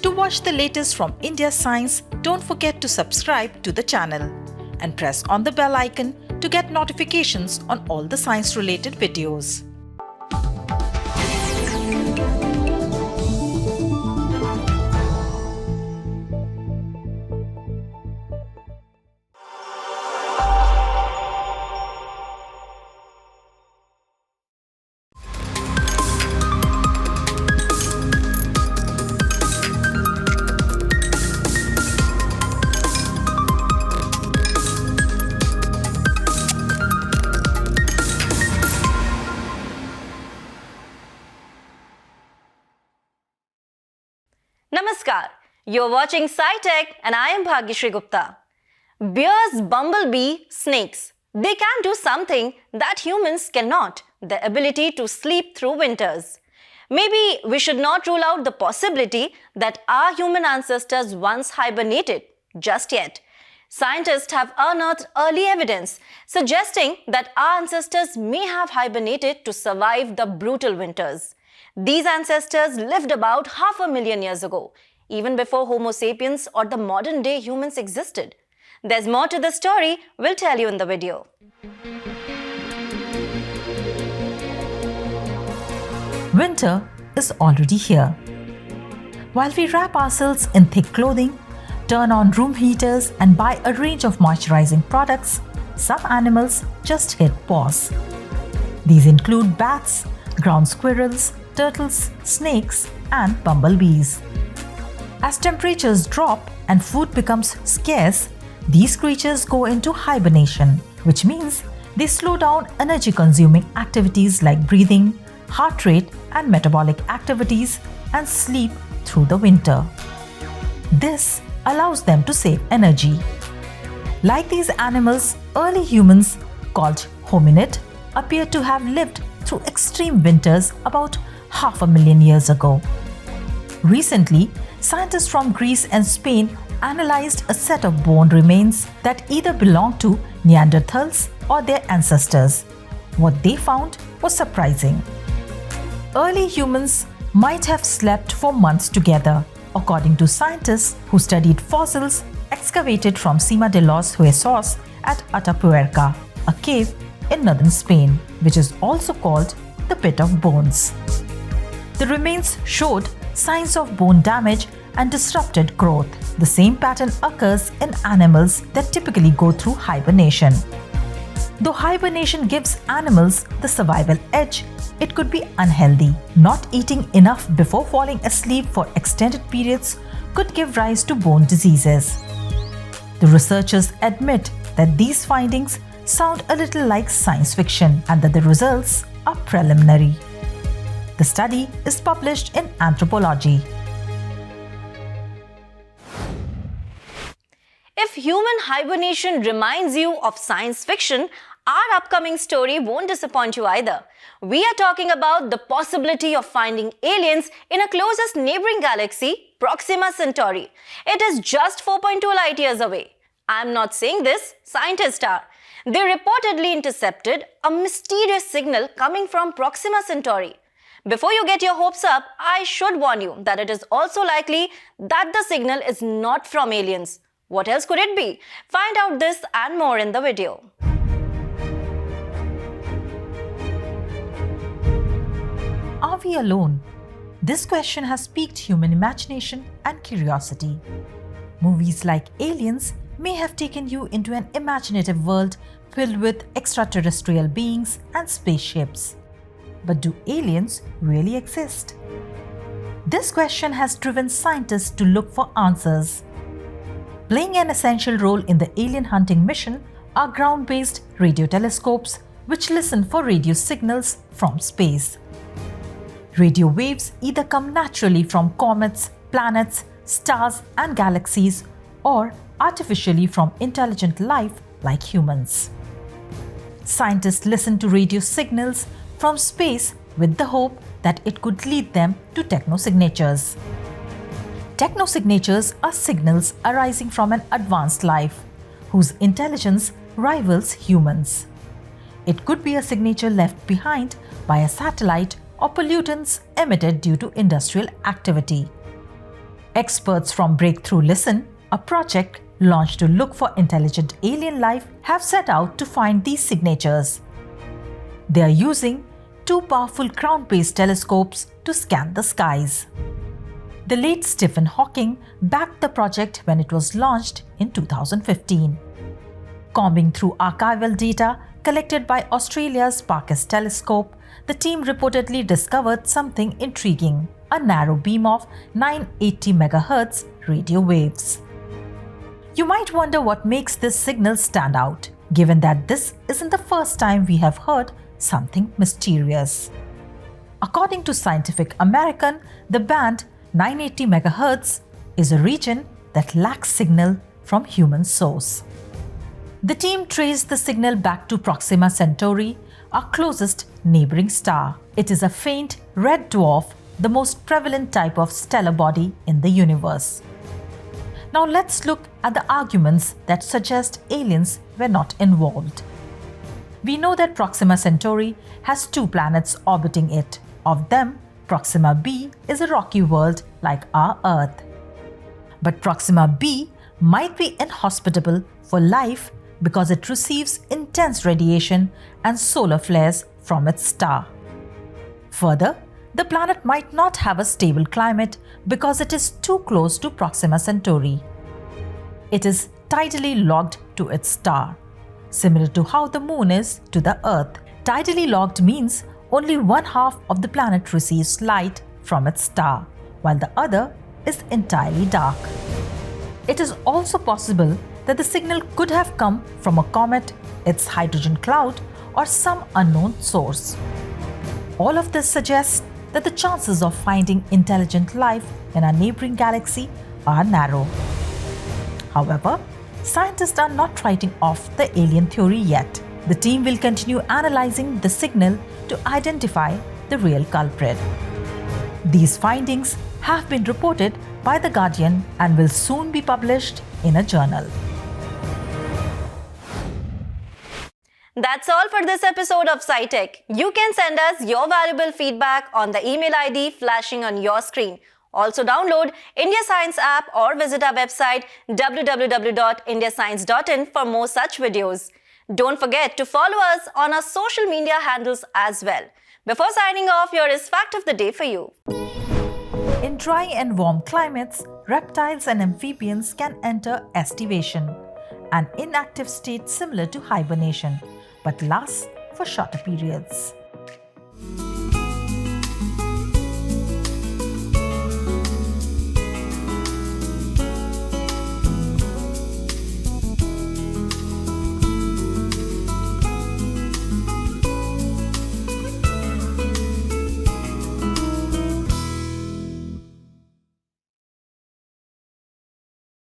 To watch the latest from India Science, don't forget to subscribe to the channel and press on the bell icon to get notifications on all the science-related videos. Namaskar, you're watching SciTech and I am Bhagyashree Gupta. Bears, bumblebee, snakes. They can do something that humans cannot, the ability to sleep through winters. Maybe we should not rule out the possibility that our human ancestors once hibernated, just yet. Scientists have unearthed early evidence suggesting that our ancestors may have hibernated to survive the brutal winters. These ancestors lived about 500,000 years ago, even before Homo sapiens or the modern-day humans existed. There's more to the story, we'll tell you in the video. Winter is already here. While we wrap ourselves in thick clothing, turn on room heaters and buy a range of moisturizing products, some animals just hit pause. These include bats, ground squirrels, turtles, snakes, and bumblebees. As temperatures drop and food becomes scarce, these creatures go into hibernation, which means they slow down energy-consuming activities like breathing, heart rate, and metabolic activities and sleep through the winter. This allows them to save energy. Like these animals, early humans, called hominid, appear to have lived through extreme winters about 500,000 years ago. Recently, scientists from Greece and Spain analyzed a set of bone remains that either belonged to Neanderthals or their ancestors. What they found was surprising. Early humans might have slept for months together, according to scientists who studied fossils excavated from Cima de los Huesos at Atapuerca, a cave in northern Spain, which is also called the Pit of Bones. The remains showed signs of bone damage and disrupted growth. The same pattern occurs in animals that typically go through hibernation. Though hibernation gives animals the survival edge, it could be unhealthy. Not eating enough before falling asleep for extended periods could give rise to bone diseases. The researchers admit that these findings sound a little like science fiction and that the results are preliminary. The study is published in Anthropology. If human hibernation reminds you of science fiction, our upcoming story won't disappoint you either. We are talking about the possibility of finding aliens in a closest neighboring galaxy, Proxima Centauri. It is just 4.2 light years away. I'm not saying this, scientists are. They reportedly intercepted a mysterious signal coming from Proxima Centauri. Before you get your hopes up, I should warn you that it is also likely that the signal is not from aliens. What else could it be? Find out this and more in the video. Are we alone? This question has piqued human imagination and curiosity. Movies like Aliens may have taken you into an imaginative world filled with extraterrestrial beings and spaceships. But do aliens really exist? This question has driven scientists to look for answers. Playing an essential role in the alien hunting mission are ground-based radio telescopes which listen for radio signals from space. Radio waves either come naturally from comets, planets, stars, and galaxies, or artificially from intelligent life like humans. Scientists listen to radio signals from space with the hope that it could lead them to technosignatures. Technosignatures are signals arising from an advanced life, whose intelligence rivals humans. It could be a signature left behind by a satellite or pollutants emitted due to industrial activity. Experts from Breakthrough Listen, a project launched to look for intelligent alien life, have set out to find these signatures. They are using two powerful ground-based telescopes to scan the skies. The late Stephen Hawking backed the project when it was launched in 2015. Combing through archival data collected by Australia's Parkes telescope, the team reportedly discovered something intriguing: a narrow beam of 980 MHz radio waves. You might wonder what makes this signal stand out, given that this isn't the first time we have heard something mysterious. According to Scientific American, the band 980 MHz is a region that lacks signal from human source. The team traced the signal back to Proxima Centauri, our closest neighboring star. It is a faint red dwarf, the most prevalent type of stellar body in the universe. Now let's look at the arguments that suggest aliens were not involved. We know that Proxima Centauri has two planets orbiting it. Of them, Proxima b is a rocky world like our Earth. But Proxima b might be inhospitable for life because it receives intense radiation and solar flares from its star. Further, the planet might not have a stable climate because it is too close to Proxima Centauri. It is tidally locked to its star, similar to how the Moon is to the Earth. Tidally locked means only one half of the planet receives light from its star, while the other is entirely dark. It is also possible that the signal could have come from a comet, its hydrogen cloud, or some unknown source. All of this suggests that the chances of finding intelligent life in our neighboring galaxy are narrow. However, scientists are not writing off the alien theory yet. The team will continue analyzing the signal to identify the real culprit. These findings have been reported by The Guardian and will soon be published in a journal. That's all for this episode of SciTech. You can send us your valuable feedback on the email ID flashing on your screen. Also download India Science app or visit our website www.indiascience.in for more such videos. Don't forget to follow us on our social media handles as well. Before signing off, here is fact of the day for you. In dry and warm climates, reptiles and amphibians can enter estivation, an inactive state similar to hibernation, but lasts for shorter periods.